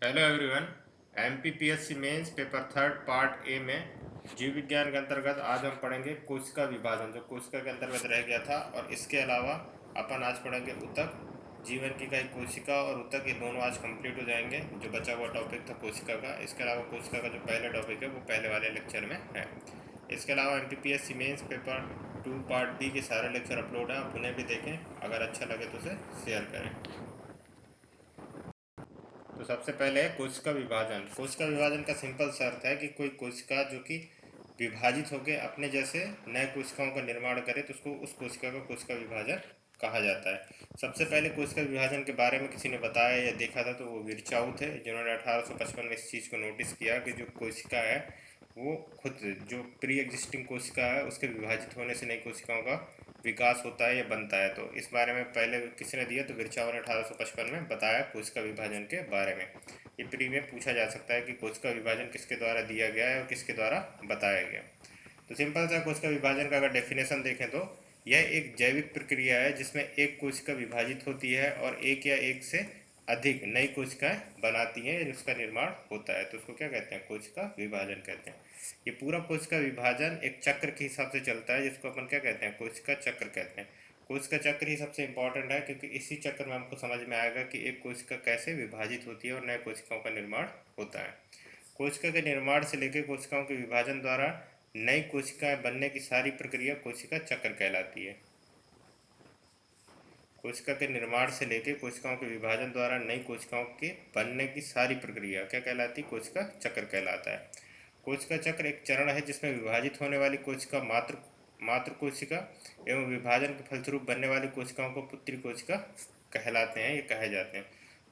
Hello everyone. MPPSC mains paper third part A में जीव विज्ञान के अंतर्गत आज हम पढ़ेंगे कोशिका विभाजन, जो कोशिका के अंतर्गत रह गया था। और इसके अलावा अपन आज पढ़ेंगे ऊतक, जीवन की इकाई कोशिका और ऊतक, ये दोनों आज कंप्लीट हो जाएंगे। जो बचा हुआ टॉपिक था कोशिका का, इसके अलावा कोशिका का जो पहला टॉपिक है वो पहले वाले लेक्चर में है। इसके अलावा MPPSC mains paper 2 part B के सारे लेक्चर अपलोड हैं, आप उन्हें भी देखें। अगर अच्छा लगे तो उसे शेयर करें। तो सबसे पहले है कोशिका विभाजन। कोशिका विभाजन का सिंपल सा अर्थ है कि कोई कोशिका जो कि विभाजित होकर अपने जैसे नए कोशिकाओं का निर्माण करे तो उसको उस कोशिका का कोशिका विभाजन कहा जाता है। सबसे पहले कोशिका विभाजन के बारे में किसी ने बताया या देखा था तो वो विरचाऊ थे, जिन्होंने 1855 में इस चीज़ को नोटिस किया कि जो कोशिका है वो खुद जो प्री एग्जिस्टिंग कोशिका है उसके विभाजित होने से नई कोशिकाओं का विकास होता है या बनता है। तो इस बारे में पहले किसने दिया, तो विरचाऊ ने 1855 में बताया कोशिका विभाजन के बारे में। ये प्री में पूछा जा सकता है कि कोशिका विभाजन किसके द्वारा दिया गया है और किसके द्वारा बताया गया। तो सिंपल सा कोशिका विभाजन का अगर डेफिनेशन देखें तो यह एक जैविक प्रक्रिया है जिसमें एक कोशिका विभाजित होती है और एक या एक से अधिक नई कोशिकाएं बनाती हैं, जिसका निर्माण होता है। तो उसको क्या कहते हैं, कोशिका विभाजन कहते हैं। ये पूरा कोशिका विभाजन एक चक्र के हिसाब से चलता है, जिसको अपन क्या कहते हैं, कोशिका चक्र कहते हैं। कोशिका चक्र ही सबसे इंपॉर्टेंट है, क्योंकि इसी चक्र में हमको समझ में आएगा कि एक कोशिका कैसे विभाजित होती है और नए कोशिकाओं का निर्माण होता है। कोशिका के निर्माण से लेकर कोशिकाओं के विभाजन द्वारा नई कोशिकाएं बनने की सारी प्रक्रिया कोशिका चक्र कहलाती है। कोशिका के निर्माण से लेकर कोशिकाओं के विभाजन द्वारा नई कोशिकाओं के बनने की सारी प्रक्रिया क्या कहलाती है, कोशिका चक्र कहलाता है। कोशिका चक्र एक चरण है जिसमें विभाजित होने वाली कोशिका मात्र मात्र कोशिका एवं विभाजन के फलस्वरूप बनने वाली कोशिकाओं को पुत्री कोशिका कहलाते हैं, ये कहे जाते हैं।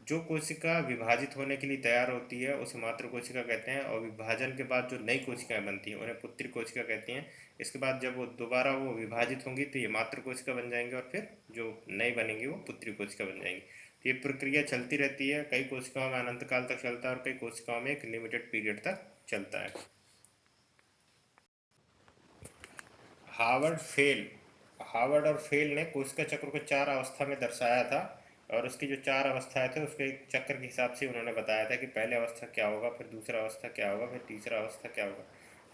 जो कोशिका विभाजित होने के लिए तैयार होती है उसे मातृ कोशिका कहते हैं, और विभाजन के बाद जो नई कोशिकाएं बनती हैं उन्हें पुत्री कोशिका कहती हैं। इसके बाद जब वो दोबारा वो विभाजित होंगी तो ये मातृ कोशिका बन जाएंगे, और फिर जो नई बनेंगी वो पुत्री कोशिका बन जाएंगी। तो ये प्रक्रिया चलती रहती है, कई कोशिकाओं में अनंत काल तक चलता है और कई कोशिकाओं में एक लिमिटेड पीरियड तक चलता है। हावर्ड फेल हावर्ड और फेल ने कोशिका चक्र को 4 अवस्था में दर्शाया था, और उसकी जो 4 अवस्थाएं थे उसके एक चक्र के हिसाब से उन्होंने बताया था कि पहले अवस्था क्या होगा, फिर दूसरा अवस्था क्या होगा, फिर तीसरा अवस्था क्या होगा।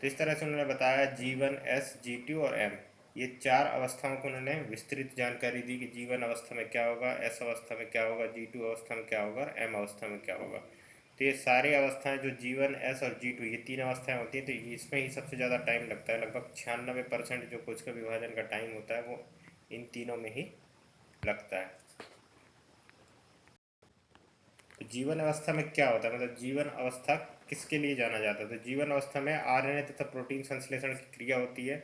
तो इस तरह से उन्होंने बताया G1, S, G2 और M, ये 4 अवस्थाओं को उन्होंने विस्तृत जानकारी दी कि G1 अवस्था में क्या होगा, S अवस्था में क्या होगा, G2 अवस्था में क्या होगा और M अवस्था में क्या होगा। तो ये सारी अवस्थाएं जो G1, S और G2, ये 3 अवस्थाएं होती हैं, तो इसमें ही सबसे ज़्यादा टाइम लगता है। लगभग 96% जो कोशिका विभाजन का टाइम होता है वो इन तीनों में ही लगता है। तो जीवन अवस्था में क्या होता है, मतलब जीवन अवस्था किसके लिए जाना जाता है, तो जीवन अवस्था में आरएनए तथा प्रोटीन संश्लेषण की क्रिया होती है।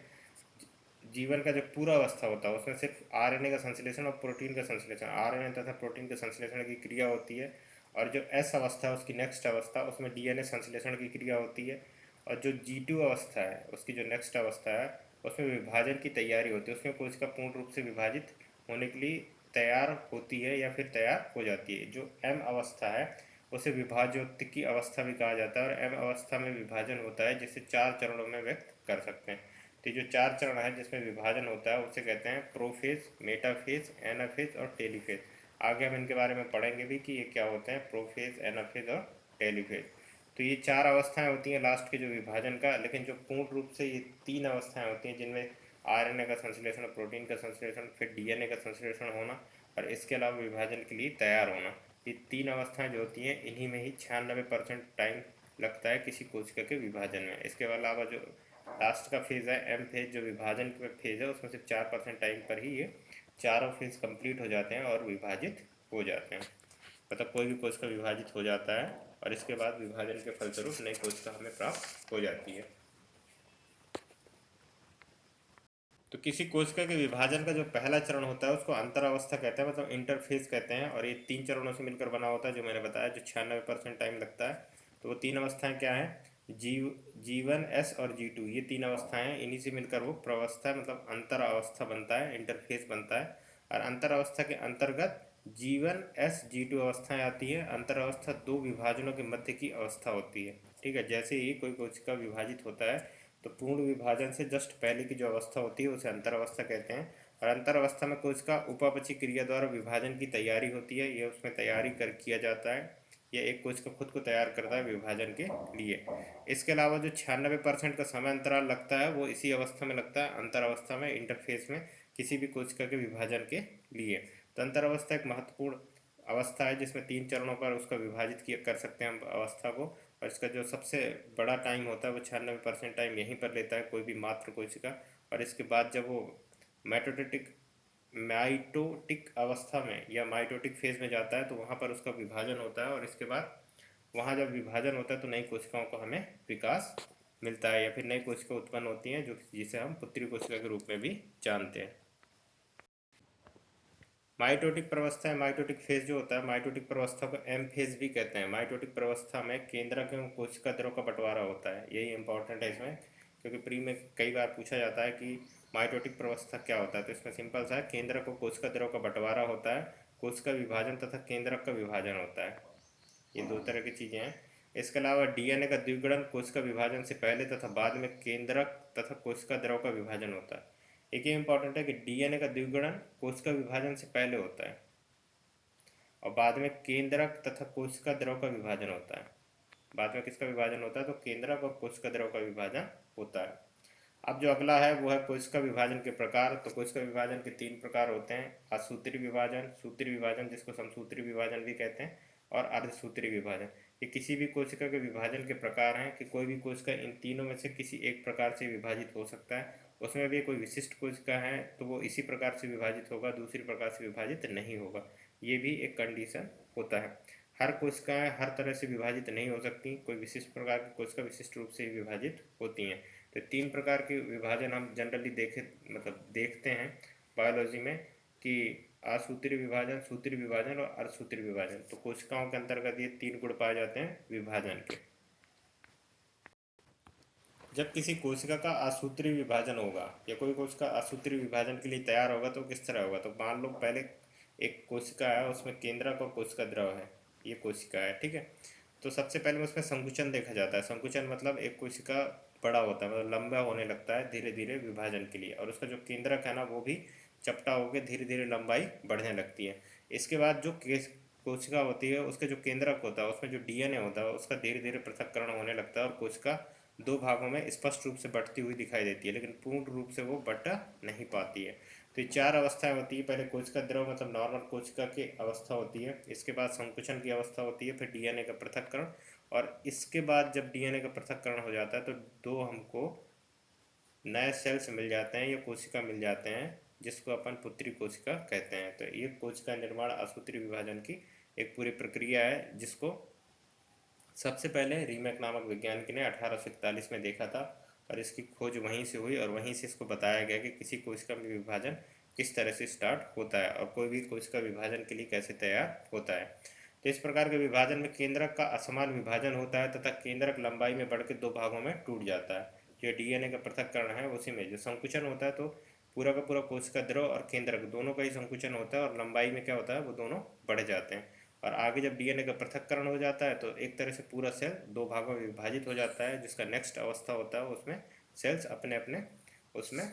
जीवन का जो पूरा अवस्था होता है उसमें सिर्फ आरएनए का संश्लेषण और प्रोटीन का संश्लेषण, आरएनए तथा प्रोटीन के संश्लेषण की क्रिया होती है। और जो एस अवस्था है उसकी नेक्स्ट अवस्था, उसमें डीएनए संश्लेषण की क्रिया होती है। और जो G2 अवस्था है उसकी जो नेक्स्ट अवस्था है उसमें विभाजन की तैयारी होती है, उसमें कोशिका पूर्ण रूप से विभाजित होने के लिए तैयार होती है या फिर तैयार हो जाती है। जो M अवस्था है उसे विभाज्योत्तिकी अवस्था भी कहा जाता है, और M अवस्था में विभाजन होता है जिसे 4 चरणों में व्यक्त कर सकते हैं। तो जो 4 चरण है जिसमें विभाजन होता है उसे कहते हैं प्रोफेज, मेटाफेज, एनाफेज और टेलीफेज। आगे हम इनके बारे में पढ़ेंगे भी कि ये क्या होते हैं, प्रोफेज, एनाफेज और टेलीफेज। तो ये 4 अवस्थाएं होती हैं लास्ट के जो विभाजन का, लेकिन जो पूर्ण रूप से ये 3 अवस्थाएं होती हैं जिनमें आरएनए का संश्लेषण, प्रोटीन का संश्लेषण, फिर डीएनए का संश्लेषण होना और इसके अलावा विभाजन के लिए तैयार होना। ये 3 अवस्थाएं जो होती हैं इन्हीं में ही 96% टाइम लगता है किसी कोशिका के विभाजन में। इसके अलावा जो लास्ट का फेज़ है एम फेज, जो विभाजन का फेज़ है, उसमें सिर्फ 4% टाइम पर ही ये चारों फेज कंप्लीट हो जाते हैं और विभाजित हो जाते हैं। मतलब कोई भी कोशिका विभाजित हो जाता है और इसके बाद विभाजन के फलस्वरूप नई कोशिका हमें प्राप्त हो जाती है। तो किसी कोशिका के विभाजन का जो पहला चरण होता है उसको अंतरावस्था कहते हैं, मतलब इंटरफेज कहते हैं। और ये 3 चरणों से मिलकर बना होता है, जो मैंने बताया, जो 96% टाइम लगता है। तो वो 3 अवस्थाएं क्या हैं, G1, S और G2, ये 3 अवस्थाएं, इन्हीं से मिलकर वो प्रवस्था मतलब अंतरावस्था बनता है, इंटरफेज बनता है। और अंतरावस्था के अंतर्गत G1, S, G2 अवस्थाएं आती हैं। अंतरावस्था 2 विभाजनों के मध्य की अवस्था होती है। ठीक है, जैसे ही कोई कोशिका विभाजित होता है तो पूर्ण विभाजन से जस्ट पहले की जो अवस्था होती है उसे अंतरावस्था कहते हैं। और अंतरावस्था में कोशिका उपापचय क्रिया द्वारा विभाजन की तैयारी होती है, यह उसमें तैयारी कर किया जाता है। या एक कोशिका खुद को तैयार करता है विभाजन के लिए। इसके अलावा जो 96% का समय अंतराल लगता है वो इसी अवस्था में लगता है, अंतर अवस्था में, इंटरफेस में, किसी भी कोशिका के विभाजन के लिए। तो अंतर अवस्था एक महत्वपूर्ण अवस्था है जिसमें 3 चरणों पर उसका विभाजित किया कर सकते हैं हम अवस्था को, और इसका जो सबसे बड़ा टाइम होता है वो 96% टाइम यहीं पर लेता है कोई भी मात्र कोशिका। और इसके बाद जब वो माइटोटिक अवस्था में या माइटोटिक फेज में जाता है तो वहाँ पर उसका विभाजन होता है, और इसके बाद वहाँ जब विभाजन होता है तो नई कोशिकाओं को हमें विकास मिलता है या फिर नई कोशिका उत्पन्न होती हैं जो जिसे हम पुत्री कोशिका के रूप में भी जानते हैं। माइटोटिक प्रवस्था है, माइटोटिक फेज जो होता है, माइटोटिक प्रवस्था को एम फेज भी कहते हैं। माइटोटिक प्रवस्था में केंद्रक एवं कोशिका द्रव का बंटवारा होता है, यही इंपॉर्टेंट है इसमें, क्योंकि प्री में कई बार पूछा जाता है कि माइटोटिक प्रवस्था क्या होता है। तो इसमें सिंपल सा है, केंद्रक और कोशिका द्रव का बंटवारा होता है, कोशिका विभाजन तथा केंद्रक का विभाजन होता है। ये दो तरह की चीज़ें हैं। इसके अलावा डीएनए का द्विगुणन कोशिका विभाजन से पहले तथा बाद में केंद्रक तथा कोशिका द्रव का विभाजन होता है। एक ये इंपॉर्टेंट है कि डीएनए का द्विगुणन कोशिका विभाजन से पहले होता है और बाद में केंद्रक तथा कोशिका द्रव का विभाजन होता है। बाद में किसका विभाजन होता है? तो केंद्रक और कोशिका द्रव का विभाजन होता है। अब जो अगला है वो है कोशिका विभाजन के प्रकार। तो कोशिका विभाजन के 3 प्रकार होते हैं, असूत्री विभाजन, सूत्री विभाजन जिसको समसूत्री विभाजन भी कहते हैं, और अर्धसूत्री विभाजन। ये किसी भी कोशिका के विभाजन के प्रकार हैं कि कोई भी कोशिका इन तीनों में से किसी एक प्रकार से विभाजित हो सकता है। उसमें भी कोई विशिष्ट कोशिका है तो वो इसी प्रकार से विभाजित होगा, दूसरी प्रकार से विभाजित नहीं होगा। ये भी एक कंडीशन होता है। हर कोशिकाएं हर तरह से विभाजित नहीं हो सकती, कोई विशिष्ट प्रकार की कोशिका विशिष्ट रूप से ही विभाजित होती हैं। तो 3 प्रकार के विभाजन हम जनरली देखते हैं बायोलॉजी में, कि असूत्री विभाजन, सूत्री विभाजन और अर्धसूत्री विभाजन। तो कोशिकाओं के अंतर्गत ये 3 गुण पाए जाते हैं विभाजन के। जब किसी कोशिका का असूत्री विभाजन होगा या कोई कोशिका असूत्री विभाजन के लिए तैयार होगा तो किस तरह होगा? तो मान लो पहले एक कोशिका है, उसमें केंद्रक और कोशिका द्रव है, ये कोशिका है, ठीक है। तो सबसे पहले उसमें संकुचन देखा जाता है। संकुचन मतलब एक कोशिका बड़ा होता है, मतलब लंबा होने लगता है धीरे धीरे विभाजन के लिए, और उसका जो केंद्रक है ना वो भी चपटा होकर धीरे धीरे लंबाई बढ़ने लगती है। इसके बाद जो कोशिका होती है उसके जो केंद्रक होता है उसमें जो डीएनए होता है उसका धीरे धीरे पृथक्करण होने लगता है और कोशिका 2 भागों में स्पष्ट रूप से बढ़ती हुई दिखाई देती है, लेकिन पूर्ण रूप से वो बढ़ नहीं पाती है। तो ये 4 अवस्थाएं होती है। पहले कोशिका द्रव मतलब नॉर्मल कोशिका की अवस्था होती है, इसके बाद संकुचन की अवस्था होती है, फिर डीएनए का पृथक्करण, और इसके बाद जब डीएनए का पृथक्करण हो जाता है तो 2 हमको नए सेल्स मिल जाते हैं या कोशिका मिल जाते हैं जिसको अपन पुत्री कोशिका कहते हैं। तो ये कोशिका निर्माण असूत्री विभाजन की एक पूरी प्रक्रिया है जिसको सबसे पहले रीमैक नामक वैज्ञानिक ने 1841 में देखा था, और इसकी खोज वहीं से हुई और वहीं से इसको बताया गया कि किसी कोशिका में विभाजन किस तरह से स्टार्ट होता है और कोई भी कोशिका विभाजन के लिए कैसे तैयार होता है। तो इस प्रकार के विभाजन में केंद्रक का असमान विभाजन होता है तथा केंद्रक लंबाई में बढ़ के 2 भागों में टूट जाता है। जो डीएनए का पृथक्करण है उसी में जो संकुचन होता है तो पूरा का पूरा कोशिका द्रव और केंद्रक दोनों का ही संकुचन होता है और लंबाई में क्या होता है वो दोनों बढ़ जाते हैं। और आगे जब डीएनए का पृथक्करण हो जाता है तो एक तरह से पूरा सेल 2 भागों में विभाजित हो जाता है, जिसका नेक्स्ट अवस्था होता है उसमें सेल्स अपने अपने उसमें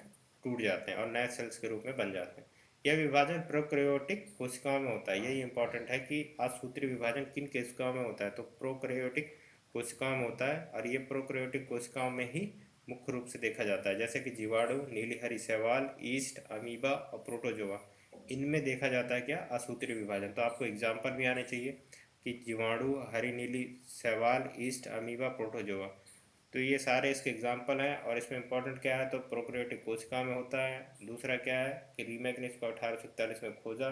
टूट जाते हैं और नए सेल्स के रूप में बन जाते हैं। यह विभाजन प्रोकैरियोटिक कोशिकाओं में होता है। यही इंपॉर्टेंट है कि असूत्री विभाजन किन कोशिकाओं में होता है? तो प्रोकैरियोटिक कोशिकाओं में होता है, और ये प्रोकैरियोटिक कोशिकाओं में ही मुख्य रूप से देखा जाता है, जैसे कि जीवाणु, नीली हरी शैवाल, ईस्ट, अमीबा और प्रोटोजोआ। इनमें देखा जाता है क्या? असूत्री विभाजन। तो आपको एग्जाम्पल भी आने चाहिए कि जीवाणु, हरी नीली शैवाल, ईस्ट, अमीबा, प्रोटोजोआ, तो ये सारे इसके एग्जाम्पल हैं। और इसमें इंपॉर्टेंट क्या है? तो प्रोकैरियोटिक कोशिका में होता है। दूसरा क्या है कि रीमैक ने इसको 1841 में खोजा।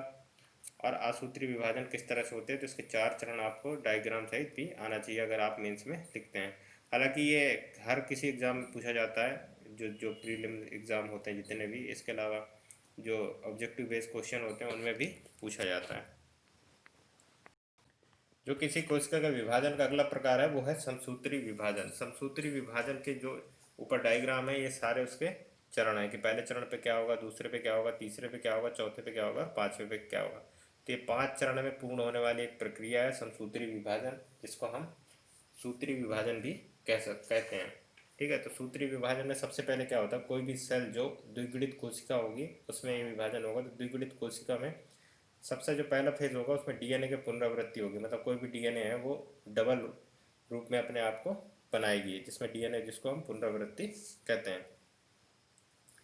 और असूत्री विभाजन किस तरह से होते हैं तो इसके 4 चरण आपको डायग्राम सहित भी आना चाहिए अगर आप मेंस में लिखते हैं। हालांकि ये हर किसी एग्ज़ाम में पूछा जाता है, जो जो प्रीलिम एग्ज़ाम होते हैं जितने भी, इसके अलावा जो ऑब्जेक्टिव बेस्ड क्वेश्चन होते हैं उनमें भी पूछा जाता है। जो किसी कोशिका का विभाजन का अगला प्रकार है वो है समसूत्री विभाजन। समसूत्री विभाजन के जो ऊपर डायग्राम है ये सारे उसके चरण हैं कि पहले चरण पे क्या होगा, दूसरे पे क्या होगा, तीसरे पे क्या होगा, चौथे पे क्या होगा, पांचवें पे क्या होगा। तो ये 5 चरण में पूर्ण होने वाली एक प्रक्रिया है समसूत्री विभाजन, जिसको हम सूत्री विभाजन भी कहते हैं। ठीक है, तो सूत्री विभाजन में सबसे पहले क्या होता है, कोई भी सेल जो द्विगुणित कोशिका होगी उसमें ये विभाजन होगा। तो द्विगुणित कोशिका में सबसे जो पहला फेज होगा उसमें डीएनए की पुनरावृत्ति होगी, मतलब कोई भी डीएनए है वो डबल रूप में अपने आप को बनाएगी, जिसमें डीएनए, जिसको हम पुनरावृत्ति कहते हैं।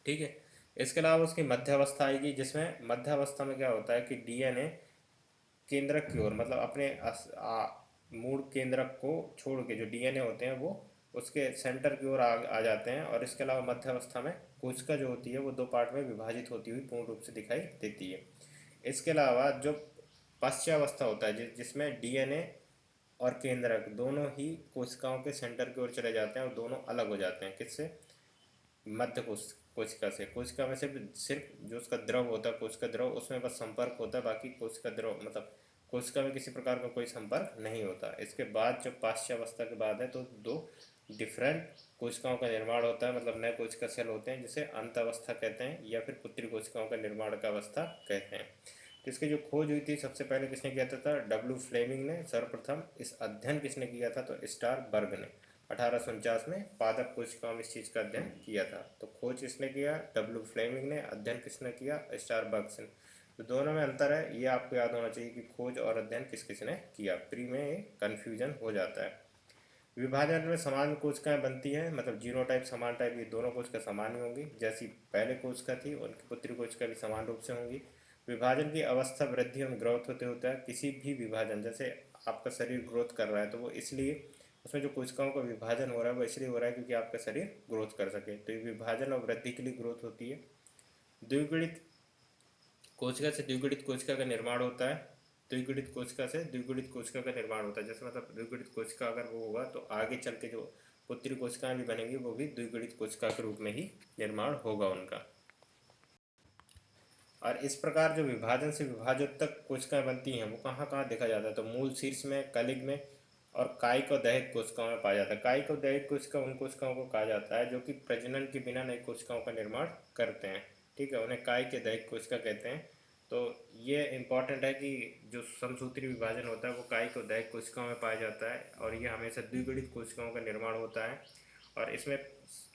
ठीक है। इसके अलावा उसकी मध्य अवस्था आएगी, जिसमें मध्य अवस्था में क्या होता है कि डीएनए केंद्रक की ओर, मतलब अपने मूल केंद्रक को छोड़ के जो डीएनए होते हैं वो उसके सेंटर की ओर आ जाते हैं। और इसके अलावा मध्य अवस्था में कोशिका जो होती है वो दो पार्ट में विभाजित होती हुई पूर्ण रूप से दिखाई देती है। इसके अलावा जो पश्चावस्था होता है जिसमें डीएनए और केंद्रक दोनों ही कोशिकाओं के सेंटर की ओर चले जाते हैं और दोनों अलग हो जाते हैं। किससे? मध्य कोशिका से। कोशिका में सिर्फ सिर्फ जो उसका द्रव होता है, कोशिका द्रव, उसमें बस संपर्क होता है, बाकी कोशिका द्रव मतलब कोशिका में किसी प्रकार का कोई संपर्क नहीं होता। इसके बाद जब पाश्चावस्था के बाद है तो दो डिफरेंट कोशिकाओं का निर्माण होता है, मतलब नए कोशिका सेल होते हैं, जिसे अंत अवस्था कहते हैं या फिर पुत्री कोशिकाओं का निर्माण का अवस्था कहते हैं। तो इसकी जो खोज हुई थी सबसे पहले किसने किया था? डब्ल्यू फ्लेमिंग ने सर्वप्रथम। इस अध्ययन किसने किया था? तो स्टारबर्ग ने 1849 में पादप कोशिकाओं में इस चीज़ का अध्ययन किया था। तो खोज किसने किया? डब्ल्यू फ्लेमिंग ने। अध्ययन किसने किया? स्टारबर्ग ने। तो दोनों में अंतर है, ये आपको याद होना चाहिए कि खोज और अध्ययन किस किस ने किया। प्री में ये कन्फ्यूजन हो जाता है। विभाजन में समान कोशिकाएं बनती हैं, मतलब जीनोटाइप समान टाइप, ये दोनों कोशिका समान ही होंगी। जैसी पहले कोशिका थी उनकी पुत्री कोशिका भी समान रूप से होंगी। विभाजन की अवस्था वृद्धि एवं ग्रोथ होते होता है। किसी भी विभाजन, जैसे आपका शरीर ग्रोथ कर रहा है तो वो इसलिए, उसमें जो कोशिकाओं का विभाजन हो रहा है वो इसलिए हो रहा है क्योंकि आपका शरीर ग्रोथ कर सके। तो ये विभाजन और वृद्धि के लिए ग्रोथ होती है। द्विगुणित कोशिका से द्विगुणित कोशिका का निर्माण होता है। द्विगुणित कोशिका से द्विगुणित कोशिका का निर्माण होता है। जैसे मतलब द्विगुणित कोशिका अगर वो होगा तो आगे चल के जो पुत्री कोशिकाएं भी बनेंगी वो भी द्विगुणित कोशिका के रूप में ही निर्माण होगा उनका। और इस प्रकार जो विभाजन से विभाजोत्तक कोशिकाएं बनती हैं वो कहाँ कहाँ देखा जाता है? तो मूल शीर्ष में, कलिग में और कायिक और दैहिक कोशिकाओं में पाया जाता है। कायिक और दैहिक कोशिका उन कोशिकाओं को कहा जाता है जो कि प्रजनन के बिना नई कोशिकाओं का निर्माण करते हैं। ठीक है, उन्हें कायिक या दैहिक कोशिका कहते हैं। तो ये इम्पॉर्टेंट है कि जो समसूत्री विभाजन होता है वो कायिक और दैहिक कोशिकाओं में पाया जाता है और ये हमेशा द्विगुणित कोशिकाओं का निर्माण होता है। और इसमें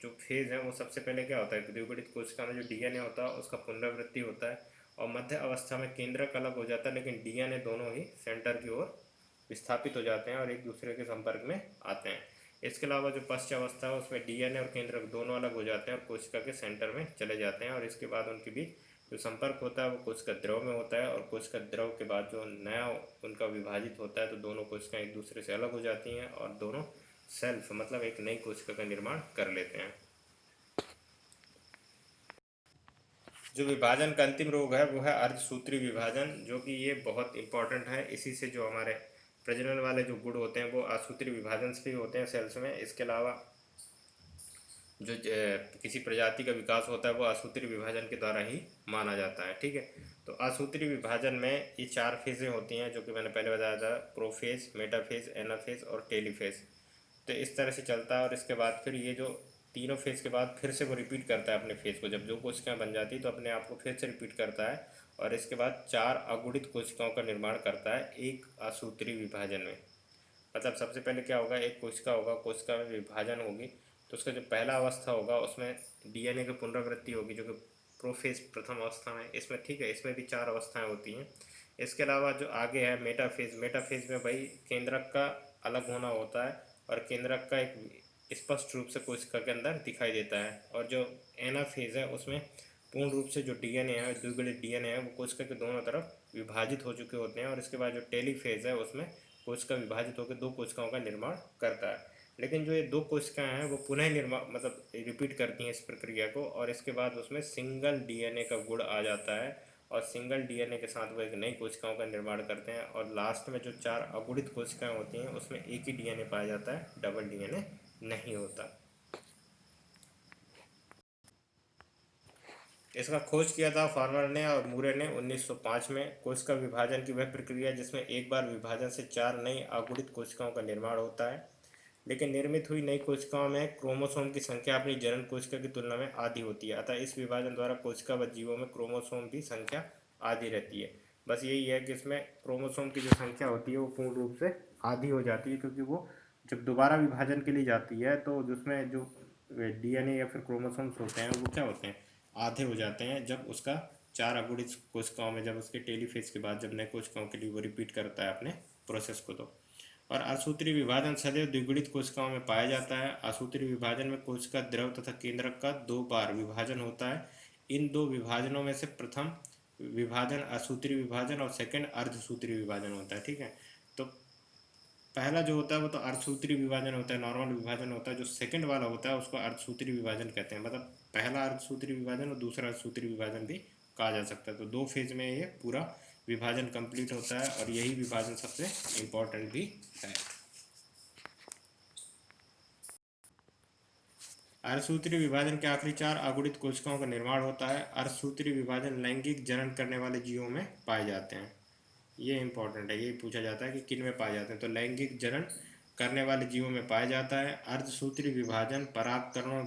जो फेज़ है वो सबसे पहले क्या होता है कि द्विगुणित कोशिका में जो डीएनए होता है उसका पुनरावृत्ति होता है और मध्य अवस्था में केंद्रक अलग हो जाता है, लेकिन डीएनए दोनों ही सेंटर की ओर विस्थापित हो जाते हैं और एक दूसरे के संपर्क में आते हैं। इसके अलावा जो पश्चावस्था है उसमें डीएनए और केंद्रक दोनों अलग हो जाते हैं और कोशिका के सेंटर में चले जाते हैं और इसके बाद उनके बीच जो संपर्क होता है वो कोशिका द्रव में होता है और कोशिका द्रव के बाद जो नया उनका विभाजित होता है तो दोनों कोशिकाएं एक दूसरे से अलग हो जाती हैं और दोनों सेल्फ मतलब एक नई कोशिका का निर्माण कर लेते हैं। जो विभाजन का अंतिम रोग है वो है अर्धसूत्री विभाजन, जो कि ये बहुत इंपॉर्टेंट है। इसी से जो हमारे प्रजनन वाले जो गुण होते हैं वो असूत्री विभाजन से ही होते हैं सेल्स में। इसके अलावा जो किसी प्रजाति का विकास होता है वो असूत्री विभाजन के द्वारा ही माना जाता है। ठीक है, तो असूत्री विभाजन में ये चार फेजें होती हैं जो कि मैंने पहले बताया था, प्रोफेज, मेटाफेज, एनाफेज और टेलीफेज। तो इस तरह से चलता है और इसके बाद फिर ये जो तीनों फेज के बाद फिर से वो रिपीट करता है अपने फेज को। जब जो कोशिकाएं बन जाती है तो अपने आप को फिर से रिपीट करता है और इसके बाद चार अगुणित कोशिकाओं का निर्माण करता है एक असूत्री विभाजन में। मतलब सबसे पहले क्या होगा, एक कोशिका होगा, कोशिका में विभाजन होगी तो उसका जो पहला अवस्था होगा उसमें डीएनए की पुनरावृत्ति होगी जो कि प्रोफेज प्रथम अवस्था में इसमें। ठीक है, इसमें भी चार अवस्थाएं होती हैं। इसके अलावा जो आगे है मेटाफेज, मेटाफेज में भाई केंद्रक का अलग होना होता है और केंद्रक का एक स्पष्ट रूप से कोशिका के अंदर दिखाई देता है। और जो एनाफेज है उसमें पूर्ण रूप से जो डीएनए है, द्विगुणित डीएनए है, वो कोशिका के दोनों तरफ विभाजित हो चुके होते हैं। और इसके बाद जो टेलीफेज है उसमें कोशिका विभाजित होकर दो कोशिकाओं का निर्माण करता है। लेकिन जो ये दो कोशिकाएं हैं वो पुनः निर्माण मतलब रिपीट करती हैं इस प्रक्रिया को और इसके बाद उसमें सिंगल डीएनए का गुण आ जाता है और सिंगल डीएनए के साथ वो एक नई कोशिकाओं का निर्माण करते हैं। और लास्ट में जो चार अगुणित कोशिकाएं होती हैं उसमें एक ही डीएनए पाया जाता है, डबल डीएनए नहीं होता। इसका खोज किया था फार्मर ने और मूरे ने 1905 में। कोशिका विभाजन की वह प्रक्रिया जिसमें एक बार विभाजन से चार नई अगुणित कोशिकाओं का निर्माण होता है, लेकिन निर्मित हुई नई कोशिकाओं में क्रोमोसोम की संख्या अपनी जनन कोशिका की तुलना में आधी होती है। अतः इस विभाजन द्वारा कोशिका व जीवों में क्रोमोसोम की संख्या आधी रहती है। बस यही है कि इसमें क्रोमोसोम की जो संख्या होती है वो पूर्ण रूप से आधी हो जाती है, क्योंकि वो जब दोबारा विभाजन के लिए जाती है तो जिसमें जो डीएनए या फिर क्रोमोसोम्स होते हैं वो क्या होते हैं, आधे हो जाते हैं जब उसका 4 अगुणित कोशिकाओं में जब उसके टेलीफेज के बाद जब नए कोशिकाओं के लिए वो रिपीट करता है अपने प्रोसेस को, तो और असूत्रीय विभाजन सदैव द्विगुणित कोशिकाओं में पाया जाता है। असूत्रीय विभाजन में कोशिका द्रव तथा केंद्रक का 2 बार विभाजन होता है। इन 2 विभाजनों में से प्रथम विभाजन असूत्रीय विभाजन और सेकंड अर्धसूत्रीय विभाजन होता है। ठीक है, तो पहला जो होता है वो तो अर्धसूत्रीय विभाजन होता है, नॉर्मल विभाजन होता है। जो सेकंड वाला होता है उसको अर्धसूत्रीय विभाजन कहते हैं। मतलब पहला अर्धसूत्रीय विभाजन और दूसरा अर्धसूत्रीय विभाजन भी कहा जा सकता है। तो 2 फेज में ये पूरा विभाजन कंप्लीट होता है और यही विभाजन सबसे इम्पोर्टेंट भी है। अर्धसूत्रीय विभाजन के आखिरी 4 अगुणित कोशिकाओं का निर्माण होता है। अर्धसूत्रीय विभाजन लैंगिक जनन करने वाले जीवों में पाए जाते हैं। ये इंपॉर्टेंट है, ये पूछा जाता है कि किन में पाए जाते हैं। तो लैंगिक जनन करने वाले जीवों में पाया जाता है। अर्धसूत्रीय विभाजन परागकणों,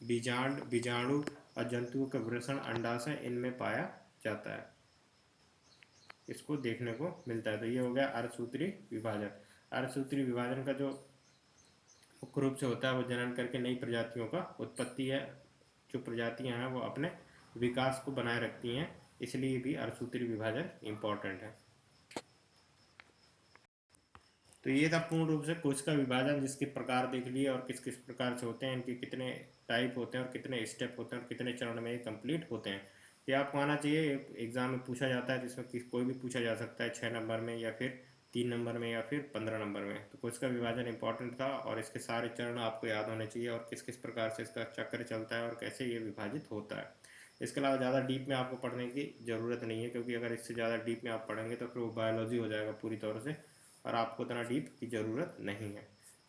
बीजाणु और जंतुओं का वृषण, अंडाशय, इनमें पाया जाता है, इसको देखने को मिलता है। तो ये हो गया अर्धसूत्रीय विभाजन। अर्धसूत्रीय विभाजन का जो मुख्य रूप से होता है वो जनन करके नई प्रजातियों का उत्पत्ति है। जो प्रजातियां हैं वो अपने विकास को बनाए रखती हैं, इसलिए भी अर्धसूत्रीय विभाजन इम्पोर्टेंट है। तो ये था पूर्ण रूप से कोशिका विभाजन, जिसके प्रकार देख लिए और किस किस प्रकार से होते हैं, इनके कितने टाइप होते हैं और कितने स्टेप होते हैं और कितने चरण में ये कंप्लीट होते हैं। ये आपको आना चाहिए, एग्जाम में पूछा जाता है, जिसमें कोई भी पूछा जा सकता है 6 नंबर में या फिर 3 नंबर में या फिर 15 नंबर में। तो कोशिका विभाजन इंपॉर्टेंट था और इसके सारे चरण आपको याद होने चाहिए और किस किस प्रकार से इसका चक्र चलता है और कैसे ये विभाजित होता है। इसके अलावा ज़्यादा डीप में आपको पढ़ने की ज़रूरत नहीं है, क्योंकि अगर इससे ज़्यादा डीप में आप पढ़ेंगे तो फिर वो बायोलॉजी हो जाएगा पूरी तौर से और आपको इतना डीप की ज़रूरत नहीं है।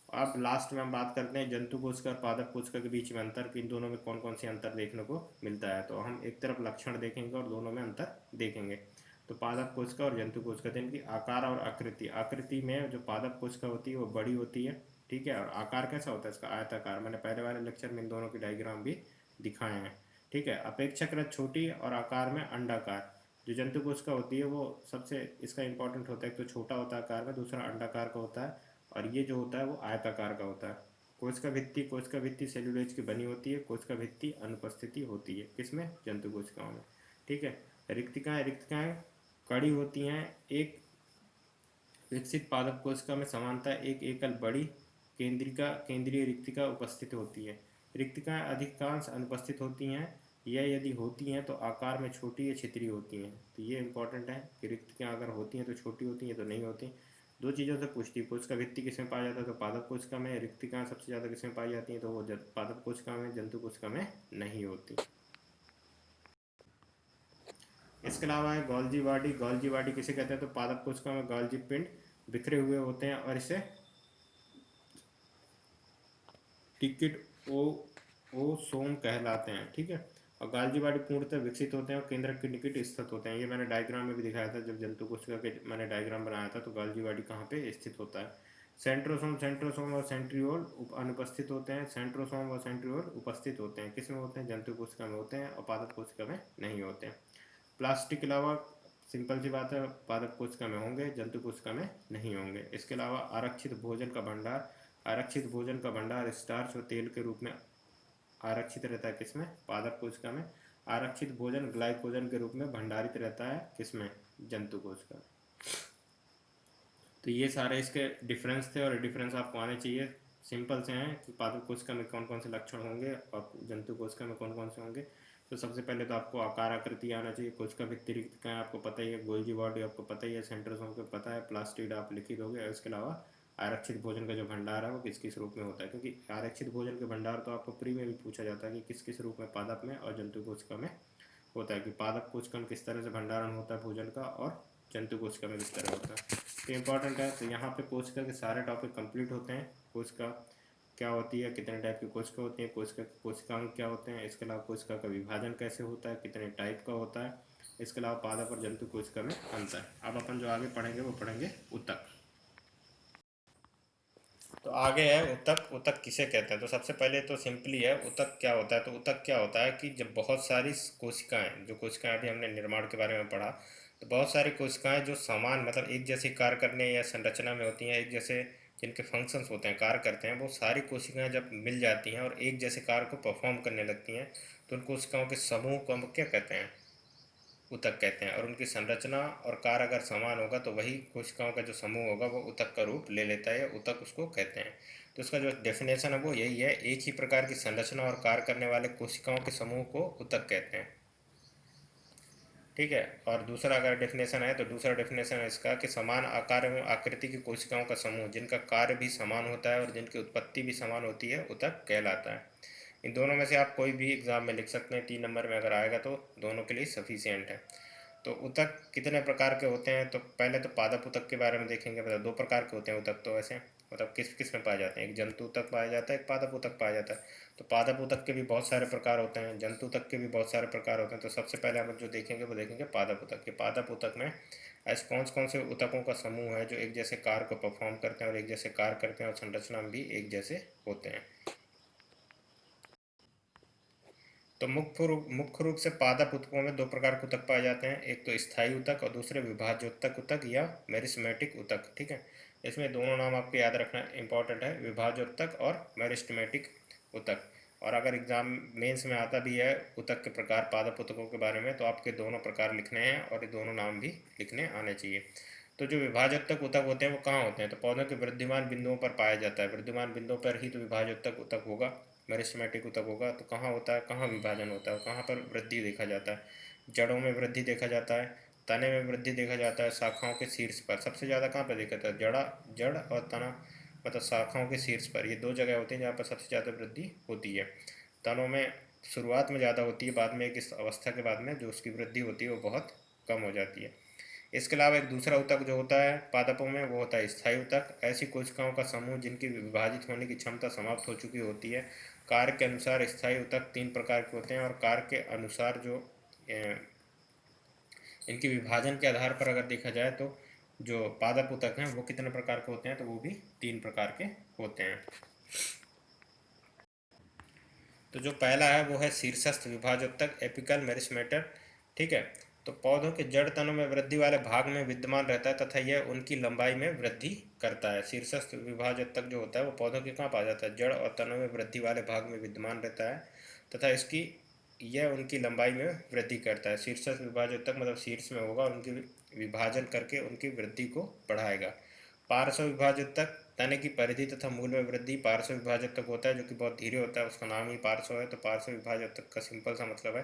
अब लास्ट में हम बात करते हैं जंतु कोशिका और पादप कोशिका के बीच में अंतर, कि इन दोनों में कौन कौन से अंतर देखने को मिलता है। तो हम एक तरफ लक्षण देखेंगे और दोनों में अंतर देखेंगे। तो पादप कोशिका और जंतु कोशिका, इनकी आकार और आकृति। आकृति में जो पादप कोशिका होती है वो बड़ी होती है, ठीक है, और आकार कैसा होता है इसका, आयताकार। मैंने पहले वाले लेक्चर में इन दोनों की डायग्राम भी दिखाए हैं, ठीक है। अपेक्षाकृत छोटी और आकार में अंडाकार। जो जंतु कोशिका होती है वो सबसे इसका इंपॉर्टेंट होता है, एक तो छोटा होता है आकार में, दूसरा अंडाकार का होता है, और ये जो होता है वो आयताकार का होता है। कोशिका भित्ति सेलुलोज की बनी होती है। कोशिका भित्ति अनुपस्थिति होती है किसमें, जंतु कोशिकाओं में, ठीक है। रिक्तिकाएं कड़ी होती हैं। एक विकसित पादप कोशिका में समानता एक एकल बड़ी केंद्रीय रिक्तिका उपस्थित होती है। रिक्तिकाएं अधिकांश अनुपस्थित होती हैं, या यदि होती हैं तो आकार में छोटी या छितरी होती हैं। तो ये इंपॉर्टेंट है कि रिक्तिकाएं अगर होती हैं तो छोटी होती हैं, तो नहीं होती। 2 चीज़ों से पूछती है, कोशिका भित्ति किसमें पाया जाता है, तो पादप कोशिका में। रिक्तिकाएं सबसे ज़्यादा किसमें पाई जाती हैं, तो वो पादप कोशिका में, जंतु कोशिका में नहीं होती। इसके अलावा है गोल्जी बॉडी। गोल्जी बॉडी किसे कहते हैं, तो पादप कोशिका में गोल्जी पिंड बिखरे हुए होते हैं और इसे टिकिट ओसोम कहलाते हैं, ठीक है। और गाल्जी बॉडी पूर्णतः विकसित होते हैं और केंद्रक के निकट स्थित होते हैं। ये मैंने डायग्राम में भी दिखाया था, जब जंतु कोशिका के मैंने डायग्राम बनाया था, तो गाल्जी बॉडी कहाँ पे स्थित होता है। सेंट्रोसोम और सेंट्रियोल अनुपस्थित होते हैं। सेंट्रोसोम और सेंट्रियोल उपस्थित होते हैं, किस में होते हैं, जंतु कोशिका में होते हैं और पादप कोशिका में नहीं होते हैं। प्लास्टिक के अलावा सिंपल सी बात है, पादप कोशिका में होंगे, जंतु कोशिका में नहीं होंगे। इसके अलावा आरक्षित भोजन का भंडार। आरक्षित भोजन का भंडार स्टार्च और तेल के रूप में आरक्षित रहता है, किसमें, पादप कोशिका में। आरक्षित भोजन ग्लाइकोजन के रूप में भंडारित रहता है, किसमें, जंतु कोशिका में। तो ये सारे इसके डिफरेंस थे और डिफरेंस आपको आने चाहिए। सिंपल से हैं कि पादप कोशिका में कौन कौन से लक्षण होंगे और जंतु कोशिका में कौन कौन से होंगे। तो सबसे पहले तो आपको आकार आकृति आना चाहिए। कोशिका भित्ति रिक्तिकाएं आपको पता ही है, गोल्जी बॉडी आपको पता ही है, सेंट्रोसोम को पता है, प्लास्टिड आप लिख ही दोगे। और इसके अलावा आरक्षित भोजन का जो भंडार है वो किस किस रूप में होता है, क्योंकि आरक्षित भोजन के भंडार तो आपको प्री में भी पूछा जाता है कि किस किस रूप में पादप में और जंतु कोशिका में होता है, कि पादप कोशिका में किस तरह से भंडारण होता है भोजन का और जंतु कोशिका में किस तरह होता है। तो इंपॉर्टेंट है। तो यहाँ पे कोशिका के सारे टॉपिक कंप्लीट होते हैं। कोशिका क्या होती है, कितने टाइप की कोशिका होती है, कोशिकांग क्या होते हैं, इसके अलावा कोशिका का विभाजन कैसे होता है, कितने टाइप का होता है, इसके अलावा पादप और जंतु कोशिका में अंतर। अब अपन जो आगे पढ़ेंगे वो पढ़ेंगे ऊतक। तो आगे है ऊतक। ऊतक किसे कहते हैं, तो सबसे पहले तो सिंपली है ऊतक क्या होता है। तो ऊतक क्या होता है कि जब बहुत सारी कोशिकाएं, जो कोशिकाएं अभी हमने निर्माण के बारे में पढ़ा, तो बहुत सारी कोशिकाएं जो समान मतलब एक जैसे कार्य करने या संरचना में होती हैं, एक जैसे जिनके फंक्शंस होते हैं, कार्य करते हैं, वो सारी कोशिकाएं जब मिल जाती हैं और एक जैसे कार्य को परफॉर्म करने लगती हैं, तो उन कोशिकाओं के समूह को हम क्या कहते हैं, ऊतक कहते हैं। और उनकी संरचना और कार्य अगर समान होगा तो वही कोशिकाओं का जो समूह होगा वो ऊतक का रूप ले लेता है, या ऊतक उसको कहते हैं। तो इसका जो डेफिनेशन है वो यही है, एक ही प्रकार की संरचना और कार्य करने वाले कोशिकाओं के समूह को ऊतक कहते हैं। ठीक है। और दूसरा अगर डेफिनेशन है तो दूसरा डेफिनेशन है इसका कि समान आकार एवं आकृति की कोशिकाओं का समूह जिनका कार्य भी समान होता है और जिनकी उत्पत्ति भी समान होती है ऊतक कहलाता है। इन दोनों में से आप कोई भी एग्जाम में लिख सकते हैं, 3 नंबर में अगर आएगा तो दोनों के लिए सफिशियंट है। तो ऊतक कितने प्रकार के होते हैं, तो पहले तो पादप ऊतक के बारे में देखेंगे। मतलब 2 प्रकार के होते हैं ऊतक, तो वैसे मतलब किस किस में पाए जाते हैं, एक जंतु ऊतक पाया जाता है, एक पादप ऊतक पाया जाता है। तो पादप ऊतक के भी बहुत सारे प्रकार होते हैं, जंतु ऊतक के भी बहुत सारे प्रकार होते हैं। तो सबसे पहले हम जो देखेंगे वो देखेंगे पादप ऊतक। ये पादप ऊतक में ऐसे कौन कौन से ऊतकों का समूह है जो एक जैसे कार्य को परफॉर्म करते हैं और एक जैसे कार्य करते हैं और संरचना में भी एक जैसे होते हैं। तो मुख्य रूप से पादप ऊतकों में 2 प्रकार के ऊतक पाए जाते हैं, एक तो स्थायी ऊतक और दूसरे विभाज्योतक ऊतक या मेरिस्टेमेटिक ऊतक। ठीक है। इसमें दोनों नाम आपको याद रखना इंपॉर्टेंट है, विभाज्योतक और मेरिस्टेमेटिक ऊतक। और अगर एग्जाम मेंस में आता भी है ऊतक के प्रकार पादप ऊतकों के बारे में, तो आपके दोनों प्रकार लिखने हैं और ये दोनों नाम भी लिखने आने चाहिए। तो जो विभाजोत्तक ऊतक होते हैं वो कहाँ होते हैं, तो पौधों के वृद्धिमान बिंदुओं पर पाया जाता है। वृद्धिमान बिंदुओं पर ही तो विभाजोत्तक ऊतक होगा, मेरिस्टेमेटिक ऊतक होगा। तो कहाँ होता है, कहाँ विभाजन होता है, कहाँ पर वृद्धि देखा जाता है। जड़ों में वृद्धि देखा जाता है, तने में वृद्धि देखा जाता है, शाखाओं के शीर्ष पर। सबसे ज़्यादा कहाँ पर देखा जाता है, जड़ और तना, मतलब शाखाओं के शीर्ष पर। ये 2 जगह होती हैं जहाँ पर सबसे ज़्यादा वृद्धि होती है। तनों में शुरुआत में ज़्यादा होती है, बाद में एक इस अवस्था के बाद में जो उसकी वृद्धि होती है वो बहुत कम हो जाती है। इसके अलावा एक दूसरा ऊतक जो होता है पादपों में वो होता है स्थायी ऊतक। ऐसी कोशिकाओं का समूह जिनकी विभाजित होने की क्षमता समाप्त हो चुकी होती है। कार्य के अनुसार स्थायी ऊतक 3 प्रकार के होते हैं, और कार्य के अनुसार जो इनके विभाजन के आधार पर अगर देखा जाए तो जो पादप ऊतक हैं वो कितने प्रकार के होते हैं, तो वो भी 3 प्रकार के होते हैं। तो जो पहला है वो है शीर्षस्थ विभाजोत्तक एपिकल मेरिस्टेमेटर। ठीक है। तो पौधों के जड़ तनों में वृद्धि वाले भाग में विद्यमान रहता है तथा यह उनकी लंबाई में वृद्धि करता है। शीर्षस्थ विभाजोत्तक जो होता है वो पौधों के कहाँ पाया जाता है, जड़ और तनों में वृद्धि वाले भाग में विद्यमान रहता है तथा इसकी यह उनकी लंबाई में वृद्धि करता है। शीर्षस्थ विभाजोत्तक मतलब शीर्ष में होगा और उनकी विभाजन करके उनकी वृद्धि को बढ़ाएगा। पार्श्व विभाजक तने की परिधि तथा मूल में वृद्धि पार्श्व विभाजक होता है, जो कि बहुत धीरे होता है, उसका नाम ही पार्श्व है। तो पार्श्व विभाजक का सिंपल सा मतलब है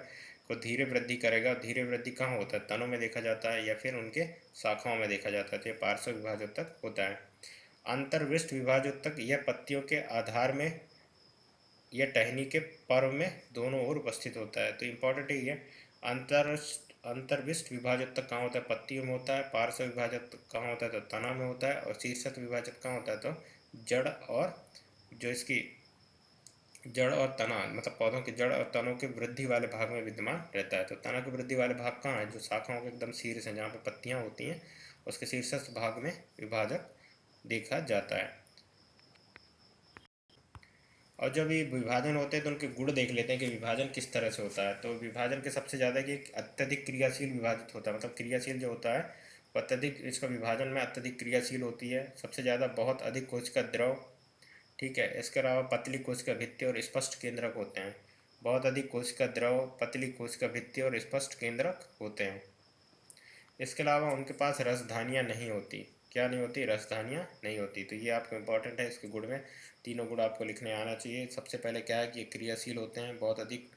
को धीरे वृद्धि करेगा। धीरे वृद्धि कहाँ होता है, तनों में देखा जाता है या फिर उनके शाखाओं में देखा जाता है, तो ये पार्श्व विभाजक होता है। अंतर्विष्ट विभाजक यह पत्तियों के आधार में यह टहनी के पर्व में दोनों ओर उपस्थित होता है। तो इम्पोर्टेंट है ये अंतर्विष्ट विभाजक कहाँ होता है, पत्तियों में होता है। पार्श्व विभाजक कहाँ होता है, तो तना में होता है। और शीर्षस्थ विभाजक कहाँ होता है, तो जड़ और जो इसकी जड़ और तना मतलब पौधों के जड़ और तनों के वृद्धि वाले भाग में विद्यमान रहता है। तो तना के वृद्धि वाले भाग कहाँ है, जो शाखाओं के एकदम शीर्ष है जहाँ पे पत्तियाँ होती हैं, उसके शीर्षस्थ भाग में विभाजक देखा जाता है। और जब ये विभाजन होते हैं तो उनके गुण देख लेते हैं कि विभाजन किस तरह से होता है। तो विभाजन के सबसे ज़्यादा कि अत्यधिक क्रियाशील विभाजित होता है, मतलब क्रियाशील जो होता है वो अत्यधिक, इसका विभाजन में अत्यधिक क्रियाशील होती है। सबसे ज़्यादा बहुत अधिक कोशिका द्रव। ठीक है। इसके अलावा पतली कोशिका भित्ति और स्पष्ट केंद्रक होते हैं। बहुत अधिक कोशिका द्रव, पतली कोशिका भित्ति और स्पष्ट केंद्रक होते हैं। इसके अलावा उनके पास रसधानियाँ नहीं होती। क्या नहीं होती, रसधानियाँ नहीं होती। तो ये आपको इम्पोर्टेंट है, इसके गुण में तीनों गुण आपको लिखने आना चाहिए। सबसे पहले क्या है कि ये क्रियाशील होते हैं, बहुत अधिक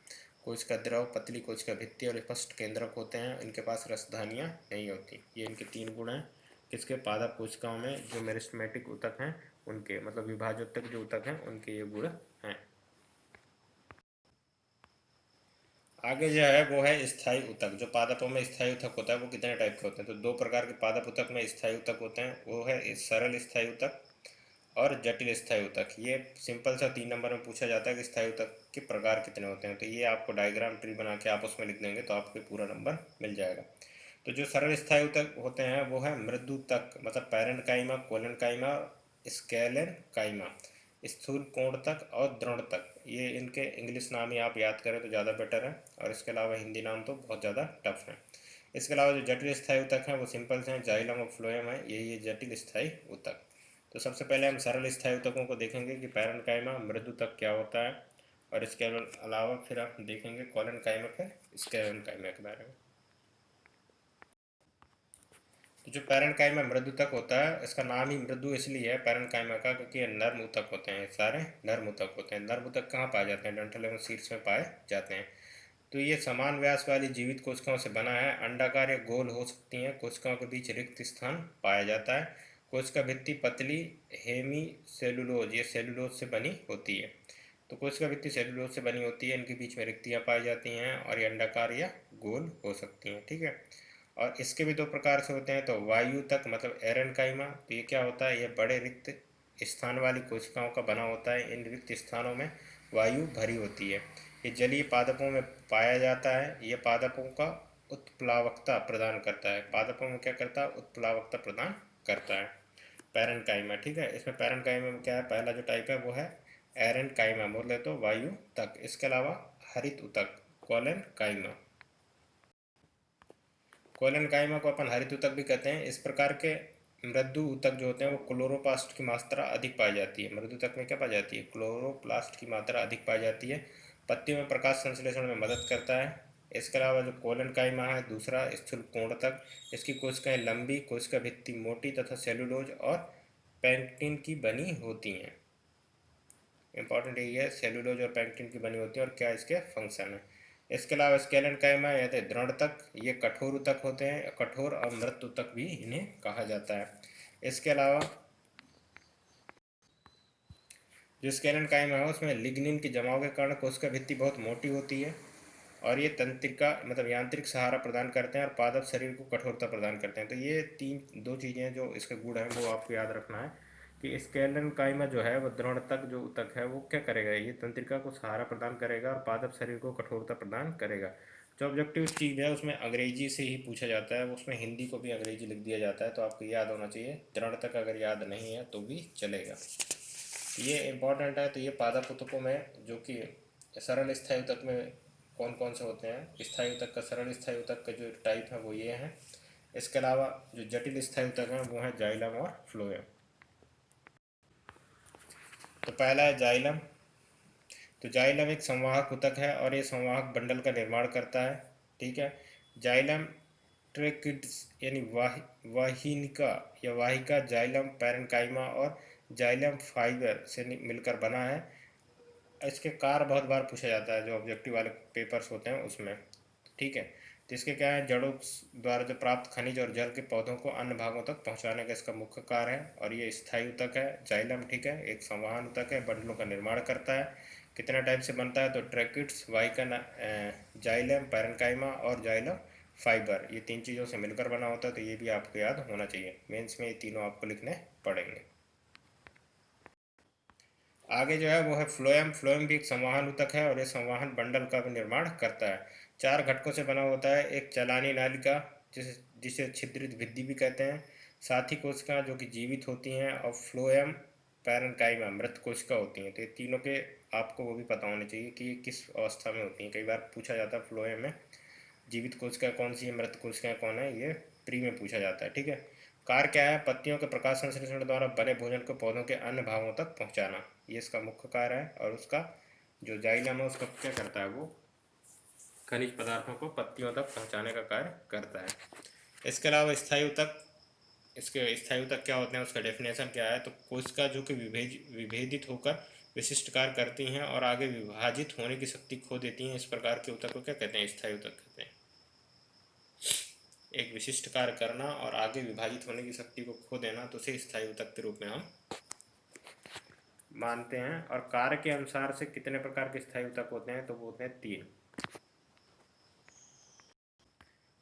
कोशिका द्रव, पतली कोशिका भित्ति और स्पष्ट केंद्रक होते हैं। इनके पास रसधानियाँ नहीं होती। ये इनके 3 गुण हैं किसके, पादप कोशिकाओं में जो मेरिस्टेमेटिक ऊतक हैं उनके, मतलब विभाजोत्तक जो ऊतक हैं उनके ये गुण हैं। आगे जो है वो है स्थायी ऊतक। जो पादपों में स्थायी ऊतक होता है वो कितने टाइप के होते हैं, तो 2 प्रकार के पादप ऊतक में स्थायी ऊतक होते हैं। वो है सरल स्थायी ऊतक और जटिल स्थायी ऊतक। ये सिंपल सा 3 नंबर में पूछा जाता है कि स्थायी ऊतक के प्रकार कितने होते हैं। तो ये आपको डायग्राम ट्री बना के आप उसमें लिख देंगे तो आपको पूरा नंबर मिल जाएगा। तो जो सरल स्थायी ऊतक होते हैं वो है मृदुतक, मतलब पैरेन्काइमा, कोलेनकाइमा, स्केलेनकाइमा, स्थूल कोणतक और दृढ़तक। ये इनके इंग्लिश नाम ही आप याद करें तो ज़्यादा बेटर है, और इसके अलावा हिंदी नाम तो बहुत ज़्यादा टफ है। इसके अलावा जो जटिल स्थायी ऊतक हैं वो सिंपल से हैं, जाइलम और फ्लोएम है, ये जटिल स्थायी ऊतक। तो सबसे पहले हम सरल स्थायी ऊतकों को देखेंगे कि पैरेन्काइमा, मृदुतक क्या होता है, और इसके अलावा फिर आप देखेंगे कोलेनकाइमा, फिर स्केलेनकाइमा के बारे में। तो जो पैरेन्काइमा मृदु तक होता है, इसका नाम ही मृदु इसलिए है पैरेन्काइमा का क्योंकि ये नर्म ऊतक होते हैं, सारे नर्म ऊतक होते हैं। नर्म ऊतक कहाँ पाए जाते हैं? डंठल एवं शीर्ष में पाए जाते हैं। तो ये समान व्यास वाली जीवित कोशिकाओं से बना है। अंडाकार या गोल हो सकती हैं। कोशिकाओं के बीच रिक्त स्थान पाया जाता है। कोशिका भित्ति पतली हेमी सेलुलोज, ये सेलुलोज से बनी होती है। तो कोशिका भित्ति सेलुलोज से बनी होती है, इनके बीच में रिक्तियाँ पाई जाती हैं और ये अंडाकार या गोल हो सकती हैं। ठीक है। और इसके भी दो प्रकार से होते हैं। तो वायु तक मतलब एरेनकाइमा, तो ये क्या होता है? ये बड़े रिक्त स्थान वाली कोशिकाओं का बना होता है। इन रिक्त स्थानों में वायु भरी होती है। ये जलीय पादपों में पाया जाता है। ये पादपों का उत्प्लावकता प्रदान करता है। पादपों में क्या करता है? उत्प्लावकता प्रदान करता है पैरेन्काइमा। ठीक है। इसमें पैरेन्काइमा में क्या है? पहला जो टाइप है वो है एरेन्काइमा, बोले तो वायु तक। इसके अलावा हरित ऊतक कोलेनकाइमा। कोलेनकाइमा को अपन हरित ऊतक भी कहते हैं। इस प्रकार के मृदु ऊतक जो होते हैं वो क्लोरोप्लास्ट की मात्रा अधिक पाई जाती है। मृदु ऊतक में क्या पाई जाती है? क्लोरोप्लास्ट की मात्रा अधिक पाई जाती है। पत्तियों में प्रकाश संश्लेषण में मदद करता है। इसके अलावा जो कोलेनकाइमा है दूसरा स्थूल कोणतक, इसकी कोशिकाएं लंबी, कोशिका भित्ति मोटी तथा सेलुलोज और पैक्टिन की बनी होती हैं। इंपॉर्टेंट यही है, सेलुलोज और पैक्टिन की बनी होती है। और क्या इसके फंक्शन है? इसके अलावा स्केलेनकाइमा या तो दृढ़ तक, ये कठोर ऊतक होते हैं। कठोर और मृत ऊतक भी इन्हें कहा जाता है। इसके अलावा जो स्केलेनकाइमा है उसमें लिग्निन के जमाव के कारण कोशिका भित्ति बहुत मोटी होती है और ये तंत्रिका मतलब यांत्रिक सहारा प्रदान करते हैं और पादप शरीर को कठोरता प्रदान करते हैं। तो ये दो चीज़ें जो इसके गुण हैं वो आपको याद रखना है कि स्केलेनकाइमा जो है वो दृढ़ तक जो ऊतक है वो क्या करेगा? ये तंत्रिका को सहारा प्रदान करेगा और पादप शरीर को कठोरता प्रदान करेगा। जो ऑब्जेक्टिव चीज़ है उसमें अंग्रेजी से ही पूछा जाता है, उसमें हिंदी को भी अंग्रेजी लिख दिया जाता है, तो आपको याद होना चाहिए। दृढ़ तक अगर याद नहीं है तो भी चलेगा, ये इम्पॉर्टेंट है। तो ये पादप ऊतकों में जो कि सरल स्थायी ऊतक में कौन कौन से होते हैं? स्थायी ऊतक का, सरल स्थायी ऊतक का जो टाइप है वो ये है। इसके अलावा जो जटिल स्थायी ऊतक हैं वो है जाइलम और फ्लोएम। तो पहला है जाइलम। तो जाइलम एक संवाहक ऊतक है और ये संवाहक बंडल का निर्माण करता है। ठीक है। जाइलम ट्रेकिड्स यानी वाहिनिका या वाहिका जाइलम पैरेन्काइमा और जाइलम फाइबर से मिलकर बना है। इसके कार्य बहुत बार पूछा जाता है जो ऑब्जेक्टिव वाले पेपर्स होते हैं उसमें। ठीक है। तो इसके क्या है? जड़ों द्वारा जो प्राप्त खनिज और जल के पौधों को अन्य भागों तक पहुंचाने का इसका मुख्य कार्य है। और ये स्थायी ऊतक है जाइलम। ठीक है। एक संवहन ऊतक है, बंडलों का निर्माण करता है। कितना टाइप से बनता है? तो ट्रैकिड्स, वाइकन, जाइलम पैरेन्काइमा और जाइलम फाइबर, ये तीन चीज़ों से मिलकर बना होता है। तो ये भी आपको याद होना चाहिए, मेंस में ये तीनों आपको लिखने पड़ेंगे। आगे जो है वो है फ्लोएम। फ्लोएम भी एक संवहन ऊतक है और ये संवहन बंडल का भी निर्माण करता है। चार घटकों से बना होता है। एक चलानी नालिका जिसे जिसे छिद्रित भित्ति भी कहते हैं, साथी कोशिका जो कि जीवित होती हैं, और फ्लोएम पैरेन्काइमा मृत कोशिका होती हैं। तो ये तीनों के आपको वो भी पता होने चाहिए कि ये किस अवस्था में होती हैं। कई बार पूछा जाता है फ्लोएम में जीवित कोशिका कौन सी है, मृत कोशिका कौन है, ये प्री में पूछा जाता है। ठीक है। कार्य क्या है? पत्तियों के प्रकाश संश्लेषण द्वारा बने भोजन को पौधों के अन्य भागों तक पहुंचाना, ये इसका मुख्य कार्य है। और उसका जो जाइलम है उसका क्या करता है? वो खनिज पदार्थों को पत्तियों तक पहुंचाने का कार्य करता है। इसके अलावा स्थायी ऊतक, इसके स्थायी ऊतक क्या होते हैं उसका डेफिनेशन क्या है? तो कोशिका जो कि विभेदित होकर विशिष्ट कार्य करती हैं और आगे विभाजित होने की शक्ति खो देती हैं, इस प्रकार के ऊतक को क्या कहते हैं? स्थायी ऊतक कहते हैं। एक विशिष्ट कार्य करना और आगे विभाजित होने की शक्ति को खो देना, तो उसे स्थायी ऊतक के रूप में हम मानते हैं। और कार्य के अनुसार से कितने प्रकार के स्थायी ऊतक होते हैं? तो वो होते हैं तीन।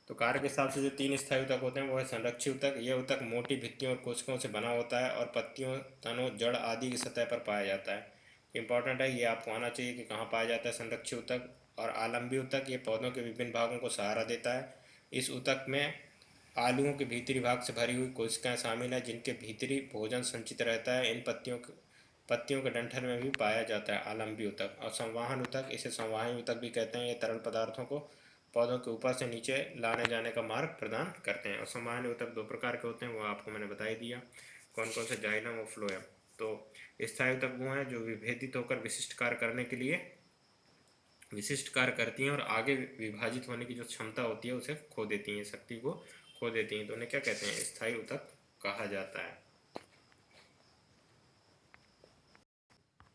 तो कार्य के हिसाब से जो तीन स्थायी ऊतक होते हैं वो है संरक्षी ऊतक। यह ऊतक मोटी भित्तियों और कोशिकाओं से बना होता है और पत्तियों, तनों, जड़ आदि की सतह पर पाया जाता है। इंपॉर्टेंट है, ये आपको आना चाहिए कि कहाँ पाया जाता है संरक्षी ऊतक। और आलंबी ऊतक, ये पौधों के विभिन्न भागों को सहारा देता है। इस ऊतक में आलुओं के भीतरी भाग से भरी हुई कोशिकाएं शामिल हैं जिनके भीतरी भोजन संचित रहता है। इन पत्तियों के डंठल में भी पाया जाता है आलंबी ऊतक। और संवाहन ऊतक, इसे संवाहन ऊतक भी कहते हैं। ये तरल पदार्थों को पौधों के ऊपर से नीचे लाने जाने का मार्ग प्रदान करते हैं। और संवाहन ऊतक दो प्रकार के होते हैं, वो आपको मैंने बता ही दिया कौन कौन से, जाइलम और फ्लोएम। तो स्थायी ऊतक वो हैं जो विभेदित होकर विशिष्ट कार्य करने के लिए विशिष्ट कार्य करती हैं और आगे विभाजित होने की जो क्षमता होती है उसे खो देती हैं, शक्ति को खो देती हैं तो उन्हें क्या कहते हैं, स्थायी ऊतक कहा जाता है।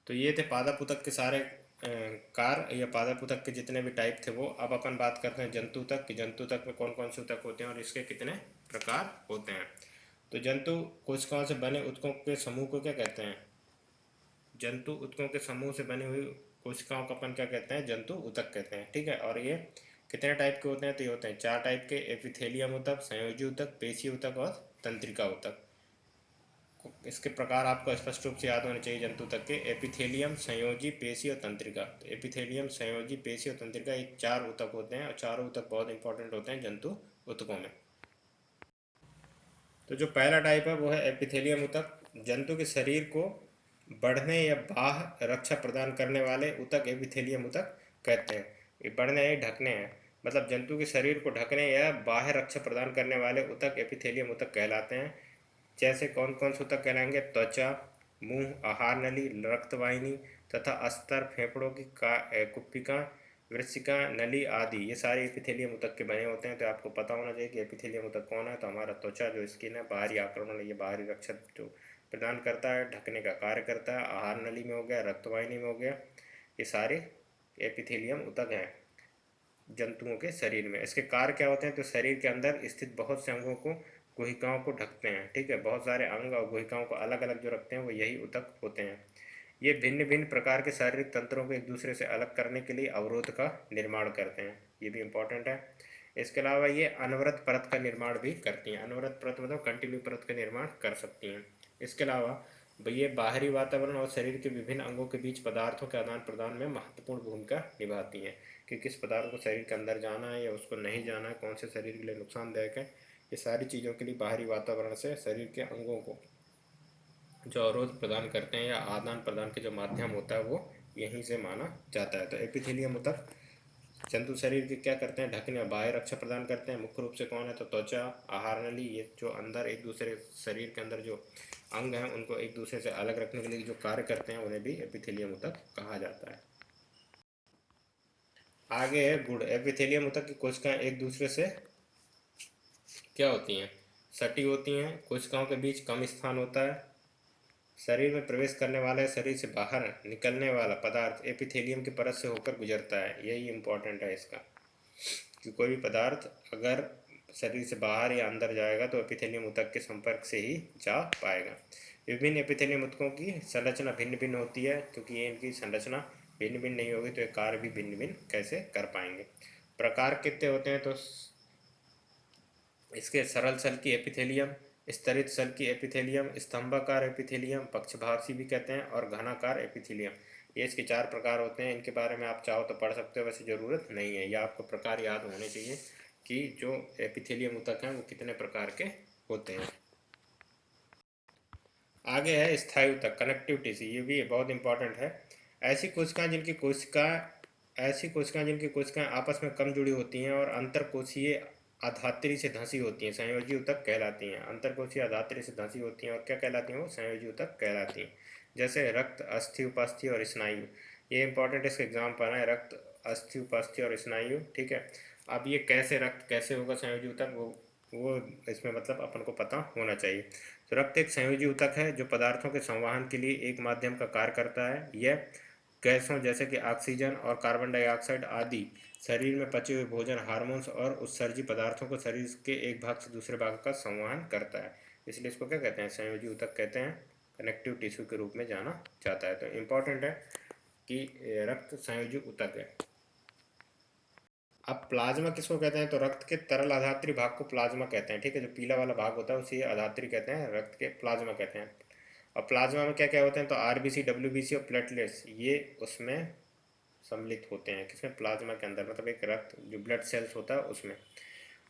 तो ये थे पादप ऊतक के सारे कार्य या पादप ऊतक के जितने भी टाइप थे वो। अब अपन बात करते हैं जंतु ऊतक कि जंतु ऊतक में कौन कौन से ऊतक होते हैं और इसके कितने प्रकार होते हैं। तो जंतु कोशिकाओं से बने ऊतकों के समूह को क्या कहते हैं, जंतु ऊतकों के समूह से बनी हुई कोशिकाओं को अपन क्या कहते हैं, जंतु ऊतक कहते हैं। ठीक है, और ये कितने टाइप के होते हैं, तो ये होते हैं 4 टाइप के, एपिथेलियम ऊतक, संयोजी ऊतक, पेशी ऊतक और तंत्रिका ऊतक। इसके प्रकार आपको स्पष्ट रूप से याद होने चाहिए जंतु ऊतक के, एपिथेलियम, संयोजी, पेशी और तंत्रिका। तो एपिथेलियम, संयोजी, पेशी और तंत्रिका, ये 4 ऊतक होते हैं और चारों ऊतक बहुत इंपॉर्टेंट होते हैं जंतु ऊतकों में। तो जो पहला टाइप है वो है एपिथेलियम ऊतक। जंतु के शरीर को बढ़ने या बाह्य रक्षा प्रदान करने वाले ऊतक एपिथेलियम ऊतक कहते हैं। ये बढ़ने या ढकने हैं, मतलब जंतु के शरीर को ढकने या बाह्य रक्षा प्रदान करने वाले ऊतक एपिथेलियम ऊतक कहलाते हैं। जैसे कौन कौन से ऊतक कहलाएंगे, त्वचा, मुंह, आहार नली, रक्तवाहिनी तथा अस्तर, फेफड़ों की कुप्पिका, वृश्चिका नली आदि, ये सारे एपिथेलियम ऊतक के बने होते हैं। तो आपको पता होना चाहिए कि एपिथेलियम ऊतक कौन है। तो हमारा त्वचा जो स्किन है, बाहरी आक्रमण, ये बाहरी रक्षा जो प्रदान करता है, ढकने का कार्य करता है। आहार नली में हो गया, रक्तवाहिनी में हो गया, ये सारे एपिथेलियम ऊतक हैं जंतुओं के शरीर में। इसके कार्य क्या होते हैं, तो शरीर के अंदर स्थित बहुत से अंगों को, गुहिकाओं को ढकते हैं। ठीक है, बहुत सारे अंग और गुहिकाओं को अलग अलग जो रखते हैं वो यही ऊतक होते हैं। ये भिन्न भिन्न प्रकार के शारीरिक तंत्रों को एक दूसरे से अलग करने के लिए अवरोध का निर्माण करते हैं, ये भी इम्पोर्टेंट है। इसके अलावा ये अनवरत परत का निर्माण भी करती हैं। अनवरत परत मतलब कंटिन्यू परत का निर्माण कर सकती हैं। इसके अलावा ये बाहरी वातावरण और शरीर के विभिन्न अंगों के बीच पदार्थों के आदान प्रदान में महत्वपूर्ण भूमिका निभाती हैं कि किस पदार्थ को शरीर के अंदर जाना है या उसको नहीं जाना है, कौन से शरीर के लिए नुकसानदायक है, ये सारी चीज़ों के लिए बाहरी वातावरण से शरीर के अंगों को जो अवरोध प्रदान करते हैं या आदान प्रदान के जो माध्यम होता है वो यहीं से माना जाता है। तो एपिथेलियम ऊतक जंतु शरीर के क्या करते हैं, ढकने और बाह्य रक्षा प्रदान करते हैं। मुख्य रूप से कौन है, तो त्वचा, आहार नली, ये जो अंदर एक दूसरे शरीर के अंदर जो अंग हैं उनको एक दूसरे से अलग रखने के लिए जो कार्य करते हैं उन्हें भी एपिथेलियम ऊतक कहा जाता है। आगे है गुण। एपिथेलियम ऊतक की कोशिकाएं एक दूसरे से क्या होती हैं, सटी होती हैं। कोशिकाओं के बीच कम स्थान होता है। शरीर में प्रवेश करने वाला, शरीर से बाहर निकलने वाला पदार्थ एपिथेलियम की परत से होकर गुजरता है। यही इम्पोर्टेंट है इसका कि कोई भी पदार्थ अगर शरीर से बाहर या अंदर जाएगा तो एपिथेलियम ऊतक के संपर्क से ही जा पाएगा। विभिन्न एपिथेलियम ऊतकों की संरचना भिन्न भिन्न होती है, क्योंकि ये इनकी संरचना भिन्न भिन्न नहीं होगी तो ये कार्य भी भिन्न भिन्न कैसे कर पाएंगे। प्रकार कितने होते हैं, तो इसके सरल सल की एपिथेलियम, स्तरित सल की एपिथेलियम, स्तंभाकार एपिथेलियम, पक्षभागी भी कहते हैं, और घनाकार एपिथेलियम। ये इसके 4 प्रकार होते हैं। इनके बारे में आप चाहो तो पढ़ सकते हो, वैसे ज़रूरत नहीं है। या आपको प्रकार याद होने चाहिए कि जो एपिथेलियम ऊतक हैं वो कितने प्रकार के होते हैं। आगे है स्थायी ऊतक, कनेक्टिव टिश्यू। ये भी बहुत इंपॉर्टेंट है। ऐसी कोशिकाएं जिनकी कोशिकाएं आपस में कम जुड़ी होती हैं और अंतरकोशीय अधात्री से धंसी होती हैं, संयोजी ऊतक कहलाती हैं। अंतरकोशीय अधात्री से धंसी होती हैं और क्या कहलाती हैं, वो संयोजी ऊतक कहलाती हैं। जैसे रक्त, अस्थि, उपास्थि और स्नायु। ये इंपॉर्टेंट इसके एग्जाम्पल है, रक्त, अस्थि, उपास्थि और स्नायु। ठीक है, अब ये कैसे रक्त कैसे होगा संयोजी ऊतक, वो इसमें मतलब अपन को पता होना चाहिए। तो रक्त एक संयोजी ऊतक है जो पदार्थों के संवहन के लिए एक माध्यम का कार्य करता है। यह गैसों जैसे कि ऑक्सीजन और कार्बन डाइऑक्साइड आदि, शरीर में पचे हुए भोजन, हार्मोन्स और उत्सर्जी पदार्थों को शरीर के एक भाग से दूसरे भाग का संवहन करता है। इसलिए इसको क्या कहते हैं, संयोजी ऊतक कहते हैं। कनेक्टिव टिश्यू के रूप में जाना जाता है। तो इम्पॉर्टेंट है कि रक्त संयोजी ऊतक है। अब प्लाज्मा किसको कहते हैं, तो रक्त के तरल आधात्री भाग को प्लाज्मा कहते हैं। ठीक है, जो पीला वाला भाग होता है उसे आधात्री कहते हैं, रक्त के प्लाज्मा कहते हैं। और प्लाज्मा में क्या क्या होते हैं, तो आरबीसी, डब्ल्यूबीसी और प्लेटलेट्स, ये उसमें सम्मिलित होते हैं। किसमें, प्लाज्मा के अंदर, मतलब एक रक्त जो ब्लड सेल्स होता है उसमें।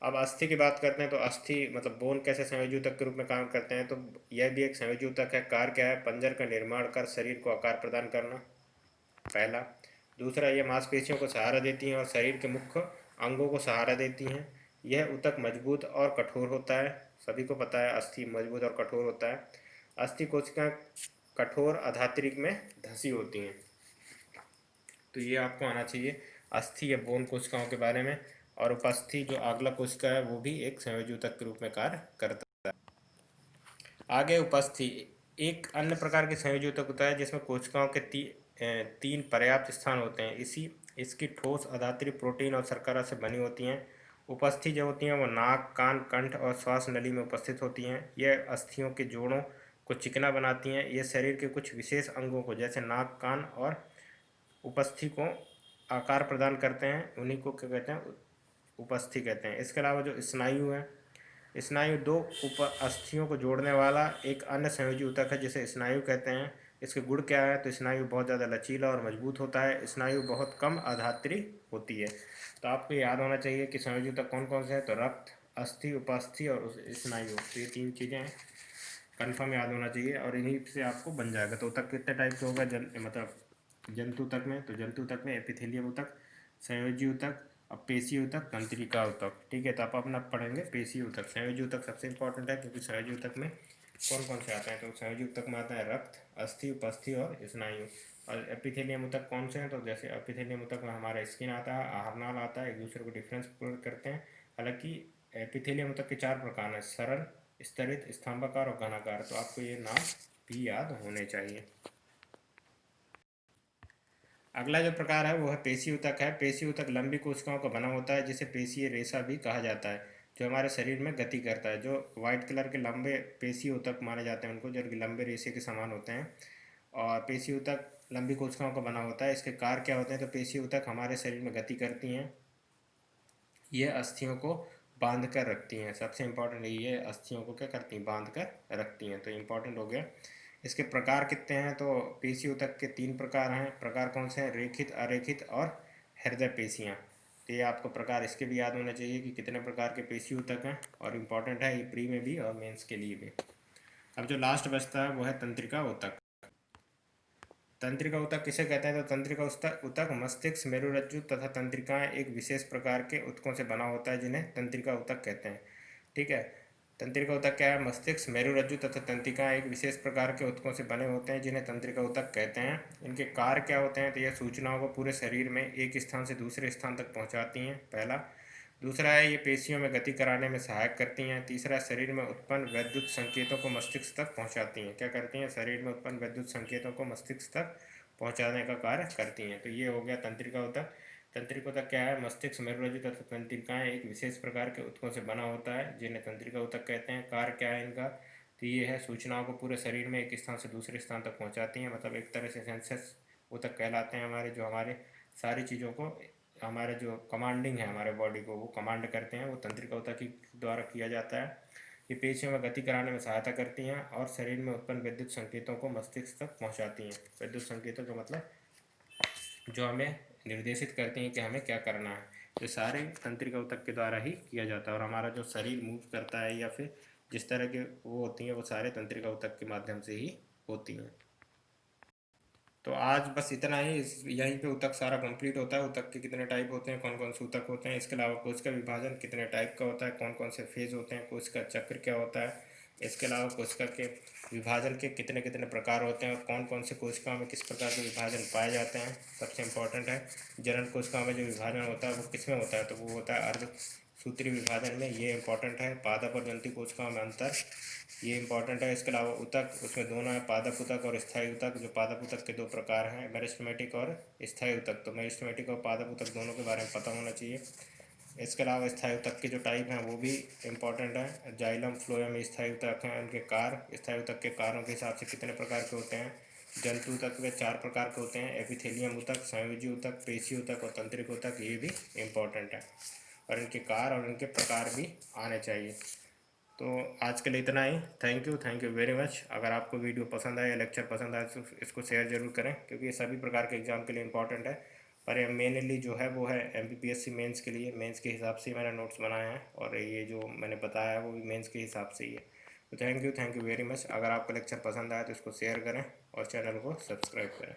अब अस्थि की बात करते हैं, तो अस्थि मतलब बोन कैसे संयोजी ऊतक के रूप में काम करते हैं, तो यह भी एक संयोजी ऊतक है। कार्य क्या है, पंजर का निर्माण कर शरीर को आकार प्रदान करना, पहला। दूसरा, ये मांसपेशियों को सहारा देती हैं और शरीर के मुख्य अंगों को सहारा देती हैं। यह ऊतक मजबूत और कठोर होता है। सभी को पता है अस्थि मजबूत और कठोर होता है। अस्थि कोशिकाएं कठोर अधात्रिक में धंसी होती हैं। तो ये आपको आना चाहिए अस्थि या बोन कोशिकाओं के बारे में। और उपस्थि जो अगला कोशिका है वो भी एक संयोजी ऊतक के रूप में कार्य करता है। आगे उपस्थि एक अन्य प्रकार के संयोजी ऊतक होता है जिसमें कोशिकाओं के तीन पर्याप्त स्थान होते हैं। इसकी ठोस अधात्रि प्रोटीन और शर्करा से बनी होती हैं। उपस्थि जो होती हैं वो नाक, कान, कंठ और श्वास नली में उपस्थित होती हैं। यह अस्थियों के जोड़ों को चिकना बनाती हैं। ये शरीर के कुछ विशेष अंगों को जैसे नाक, कान और उपस्थि को आकार प्रदान करते हैं। उन्हीं को क्या कहते हैं? उपस्थि कहते हैं। इसके अलावा जो स्नायु है, स्नायु दो उपअस्थियों को जोड़ने वाला एक अन्य संयोजी ऊतक है जिसे स्नायु कहते हैं। इसके गुण क्या है? तो स्नायु बहुत ज़्यादा लचीला और मजबूत होता है। स्नायु बहुत कम आधात्री होती है। तो आपको याद होना चाहिए कि संयोजी ऊतक कौन कौन से हैं। तो रक्त, अस्थि, उपस्थि और स्नायु, तो ये तीन चीज़ें हैं, कन्फर्म याद होना चाहिए और इन्हीं से आपको बन जाएगा। तो ऊतक कितने टाइप के होगा मतलब जंतु ऊतक में? तो जंतु ऊतक में एपिथेलियम ऊतक, संयोजी ऊतक, अब पेशी ऊतक, तंत्रिका ऊतक। ठीक है, तो आप अपना पढ़ेंगे पेशी ऊतक। संयोजी ऊतक सबसे इंपॉर्टेंट है क्योंकि संयोजी ऊतक में कौन कौन से आते हैं? तो संयोजी ऊतक में आता है रक्त, अस्थि, उपस्थि और स्नायु। और एपिथेलियम ऊतक कौन से हैं? तो जैसे एपिथेलियम ऊतक में हमारा स्किन आता है, आहारनाल आता है, एक दूसरे को डिफरेंस करते हैं। हालांकि एपिथेलियम ऊतक के चार प्रकार हैं: सरल, स्तरित, स्तंभाकार और घनाकार। तो आपको ये नाम भी याद होने चाहिए। अगला जो प्रकार है वो है पेशी ऊतक है। पेशी ऊतक लंबी कोशिकाओं का बना होता है जिसे पेशीय रेशा भी कहा जाता है, जो हमारे शरीर में गति करता है। जो वाइट कलर के लंबे पेशी ऊतक माने जाते हैं उनको, जो कि लंबे रेशे के समान होते हैं। और पेशी ऊतक लंबी कोशिकाओं का बना होता है। इसके कार्य क्या होते हैं? तो पेशी ऊतक हमारे शरीर में गति करती हैं। ये अस्थियों को बांध कर रखती हैं। सबसे इंपॉर्टेंट ये अस्थियों को क्या करती हैं? बांध कर रखती हैं। तो इंपॉर्टेंट हो गया। इसके प्रकार कितने हैं? तो पेशी ऊतक के तीन प्रकार हैं। प्रकार कौन से हैं? रेखित, अरेखित और हृदय पेशियाँ। तो ये आपको प्रकार इसके भी याद होना चाहिए कि कितने प्रकार के पेशी ऊतक हैं, और इम्पॉर्टेंट है ये प्री में भी और मेंस के लिए भी। अब जो लास्ट बचता है वो है तंत्रिका ऊतक। तंत्रिका ऊतक किसे कहते हैं? तो तंत्रिका ऊतक मस्तिष्क, मेरुरज्जु तथा तंत्रिकाएं एक विशेष प्रकार के ऊतकों से बना होता है जिन्हें तंत्रिका ऊतक कहते हैं। ठीक है, तंत्रिका ऊतक क्या है? मस्तिष्क, मेरुरज्जु तथा तंत्रिकाएं एक विशेष प्रकार के ऊतकों से बने होते हैं जिन्हें तंत्रिका ऊतक कहते हैं। इनके कार्य क्या होते हैं? तो यह सूचनाओं को पूरे शरीर में एक स्थान से दूसरे स्थान तक पहुंचाती हैं, पहला। दूसरा है ये पेशियों में गति कराने में सहायक करती हैं। तीसरा, शरीर में उत्पन्न वैद्युत संकेतों को मस्तिष्क तक पहुंचाती हैं। क्या करती हैं? शरीर में उत्पन्न वैद्युत संकेतों को मस्तिष्क तक पहुंचाने का कार्य करती हैं। तो ये हो गया तंत्रिका ऊतक। तंत्रिका ऊतक क्या है? मस्तिष्क, मेरुरज्जु तथा तंत्रिकाएं एक विशेष प्रकार के ऊतकों से बना होता है जिन्हें तंत्रिका ऊतक कहते हैं। कार्य क्या है इनका? तो ये है सूचनाओं को पूरे शरीर में एक स्थान से दूसरे स्थान तक पहुंचाती हैं। मतलब एक तरह से सेंसस ऊतक कहलाते हैं हमारे, जो हमारे सारी चीज़ों को, हमारे जो कमांडिंग है हमारे बॉडी को, वो कमांड करते हैं, वो तंत्रिका ऊतक के द्वारा किया जाता है। ये पेशियों में गति कराने में सहायता करती हैं और शरीर में उत्पन्न विद्युत संकेतों को मस्तिष्क तक पहुंचाती हैं। विद्युत संकेतों का मतलब जो हमें निर्देशित करती हैं कि हमें क्या करना है। तो सारे तंत्रिका ऊतक के द्वारा ही किया जाता है। और हमारा जो शरीर मूव करता है या फिर जिस तरह के वो होती हैं, वो सारे तंत्रिका ऊतक के माध्यम से ही होती हैं। तो आज बस इतना ही। यहीं पे ऊतक सारा कंप्लीट होता है। ऊतक के कितने टाइप होते हैं, कौन कौन से ऊतक होते हैं, इसके अलावा कोशिका विभाजन कितने टाइप का होता है, कौन कौन से फेज होते हैं, कोशिका चक्र क्या होता है, इसके अलावा कोशिका के विभाजन के कितने कितने प्रकार होते हैं और कौन कौन से कोशिकाओं में किस प्रकार के विभाजन पाए जाते हैं। सबसे इम्पोर्टेंट है जनन कोशिकाओं में जो विभाजन होता है वो किसमें होता है? तो वो होता है अर्ध सूत्री विभाजन में। ये इंपॉर्टेंट है। पादप और जंतु कोशिकाओं में अंतर, ये इंपॉर्टेंट है। इसके अलावा ऊतक, उसमें दोनों है, पादप ऊतक और स्थायी ऊतक। जो पादप ऊतक के दो प्रकार हैं, मेरिस्टेमेटिक और स्थायी ऊतक। तो मेरिस्टेमेटिक और पादप ऊतक दोनों के बारे में पता होना चाहिए। इसके अलावा स्थायी ऊतक के जो टाइप हैं वो भी इंपॉर्टेंट है। जाइलम, फ्लोएम स्थायी ऊतक हैं। उनके कार्य, स्थायी ऊतक के कार्यों के हिसाब से कितने प्रकार के होते हैं? जंतु ऊतक में चार प्रकार के होते हैं: एपिथेलियम ऊतक, संयोजी ऊतक, पेशी ऊतक और तंत्रिक ऊतक। ये भी इंपॉर्टेंट है और इनके कार्य और इनके प्रकार भी आने चाहिए। तो आज के लिए इतना ही। Thank you very much. अगर आपको वीडियो पसंद आए या लेक्चर पसंद आए तो इसको शेयर जरूर करें, क्योंकि ये सभी प्रकार के एग्ज़ाम के लिए इंपॉर्टेंट है। पर ये मेनली जो है वो है MPPSC मेंस के लिए। मेंस के हिसाब से ही मैंने नोट्स बनाए हैं और ये जो मैंने बताया है वो भी मेंस के हिसाब से ही है। तो थैंक यू वेरी मच। अगर आपको लेक्चर पसंद आया तो इसको शेयर करें और चैनल को सब्सक्राइब करें।